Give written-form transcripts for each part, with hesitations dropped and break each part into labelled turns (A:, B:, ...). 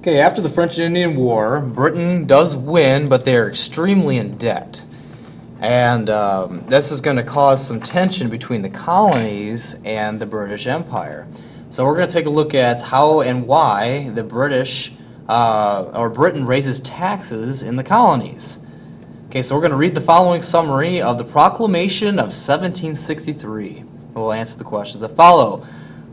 A: Okay, after the French and Indian War, Britain does win, but they're extremely in debt. And this is going to cause some tension between the colonies and the British Empire. So we're going to take a look at how and why the British, or Britain raises taxes in the colonies. Okay, so we're going to read the following summary of the Proclamation of 1763. We'll answer the questions that follow.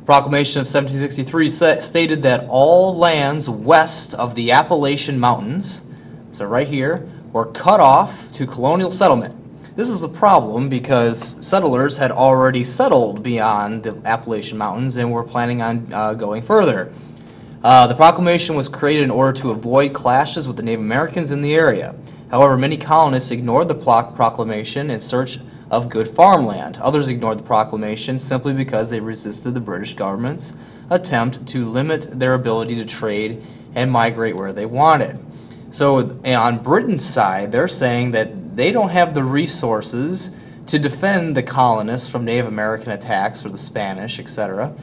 A: Proclamation of 1763 stated that all lands west of the Appalachian Mountains, so right here, were cut off to colonial settlement. This is a problem because settlers had already settled beyond the Appalachian Mountains and were planning on going further. The proclamation was created in order to avoid clashes with the Native Americans in the area. However, many colonists ignored the proclamation in search of good farmland. Others ignored the proclamation simply because they resisted the British government's attempt to limit their ability to trade and migrate where they wanted. So on Britain's side, they're saying that they don't have the resources to defend the colonists from Native American attacks or the Spanish, etc.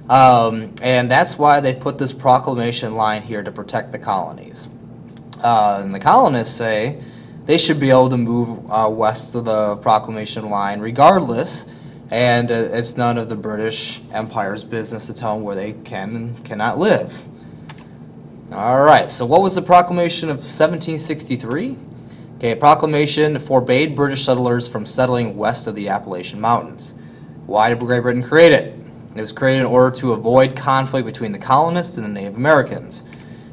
A: And that's why they put this proclamation line here to protect the colonies. And the colonists say they should be able to move west of the proclamation line regardless, and it's none of the British Empire's business to tell them where they can and cannot live. Alright, so what was the Proclamation of 1763? Okay, a proclamation forbade British settlers from settling west of the Appalachian Mountains. Why did Great Britain create it? It was created in order to avoid conflict between the colonists and the Native Americans.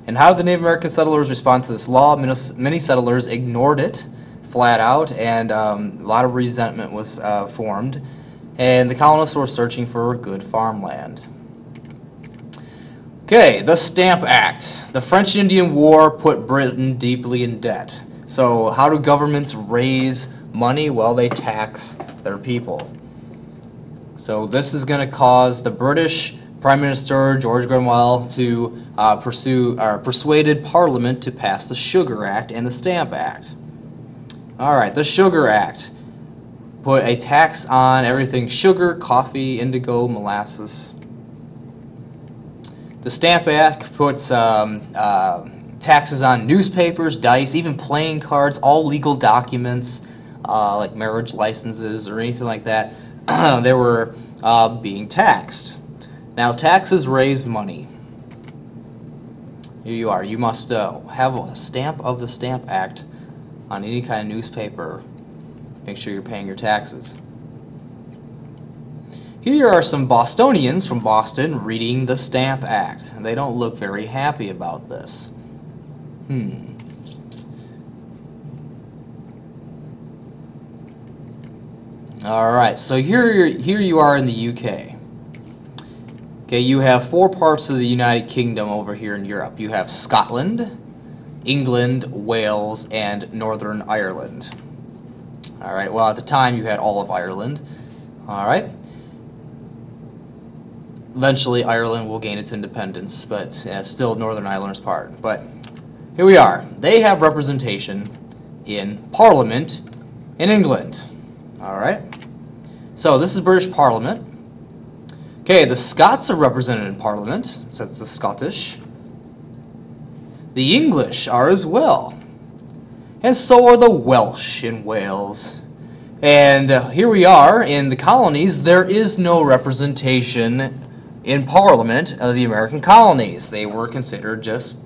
A: And how did the Native American settlers respond to this law? Many settlers ignored it flat out, and a lot of resentment was formed. And the colonists were searching for good farmland. Okay, the Stamp Act. The French and Indian War put Britain deeply in debt. So how do governments raise money? Well, they tax their people. So this is going to cause the British Prime Minister George Grenville to persuaded Parliament to pass the Sugar Act and the Stamp Act. Alright, the Sugar Act put a tax on everything sugar, coffee, indigo, molasses. The Stamp Act puts taxes on newspapers, dice, even playing cards, all legal documents like marriage licenses or anything like that. They were being taxed. Now, taxes raise money. Here you are. You must have a stamp of the Stamp Act on any kind of newspaper. Make sure you're paying your taxes. Here are some Bostonians from Boston reading the Stamp Act. They don't look very happy about this. Alright, so here you are in the UK. Okay, you have four parts of the United Kingdom over here in Europe. You have Scotland, England, Wales, and Northern Ireland. Alright, well at the time you had all of Ireland. Alright. Eventually Ireland will gain its independence, but still Northern Ireland's part. But here we are. They have representation in Parliament in England. Alright. So this is British Parliament. Okay, the Scots are represented in Parliament, so it's the Scottish. The English are as well. And so are the Welsh in Wales. And here we are in the colonies. There is no representation in Parliament of the American colonies. They were considered just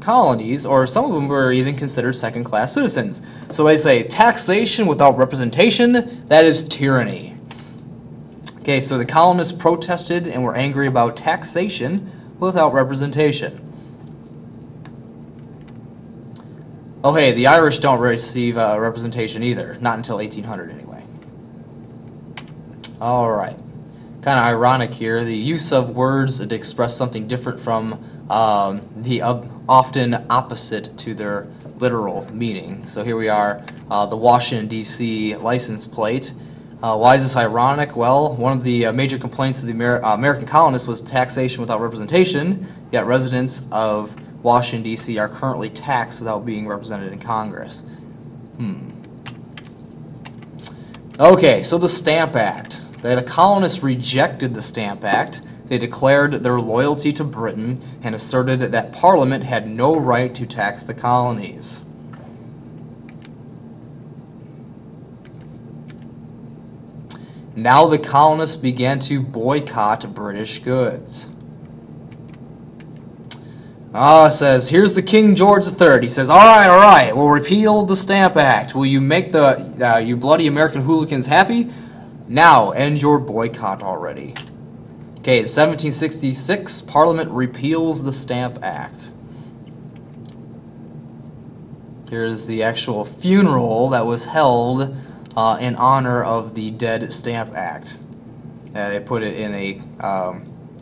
A: colonies, or some of them were even considered second-class citizens. So they say taxation without representation, that is tyranny. Okay, so the colonists protested and were angry about taxation without representation. Oh hey, the Irish don't receive representation either, not until 1800 anyway. Alright, kind of ironic here, the use of words that express something different from the often opposite to their literal meaning. So here we are, the Washington, D.C. license plate. Why is this ironic? Well, one of the major complaints of the American colonists was taxation without representation, yet residents of Washington, D.C. are currently taxed without being represented in Congress. Okay, so the Stamp Act. The colonists rejected the Stamp Act, They declared their loyalty to Britain and asserted that Parliament had no right to tax the colonies. Now the colonists began to boycott British goods. It says, here's the King George III. He says, all right, we'll repeal the Stamp Act. Will you make the you bloody American hooligans happy? Now, end your boycott already. Okay, in 1766, Parliament repeals the Stamp Act. Here's the actual funeral that was held in honor of the dead Stamp Act. They put it in a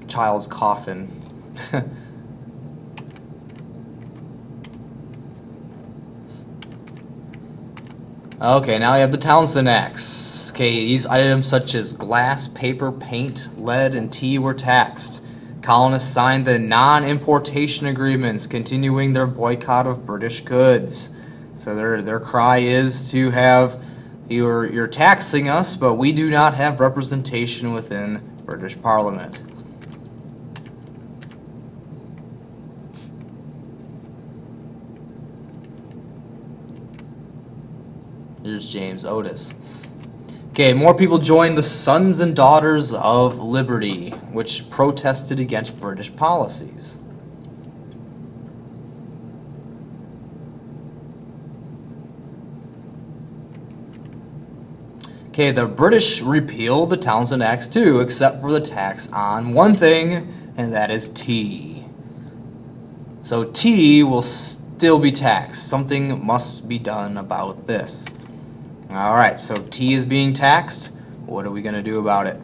A: child's coffin. Okay, now you have the Townshend Acts. Okay, these items such as glass, paper, paint, lead, and tea were taxed. Colonists signed the Non-importation agreements, continuing their boycott of British goods. So their cry is to have, you're taxing us, but we do not have representation within British Parliament. Here's James Otis. Okay, more people joined the Sons and Daughters of Liberty, which protested against British policies. Okay, the British repealed the Townshend Acts too, except for the tax on one thing, and that is tea. So tea will still be taxed. Something must be done about this. Alright, so tea is being taxed. What are we going to do about it?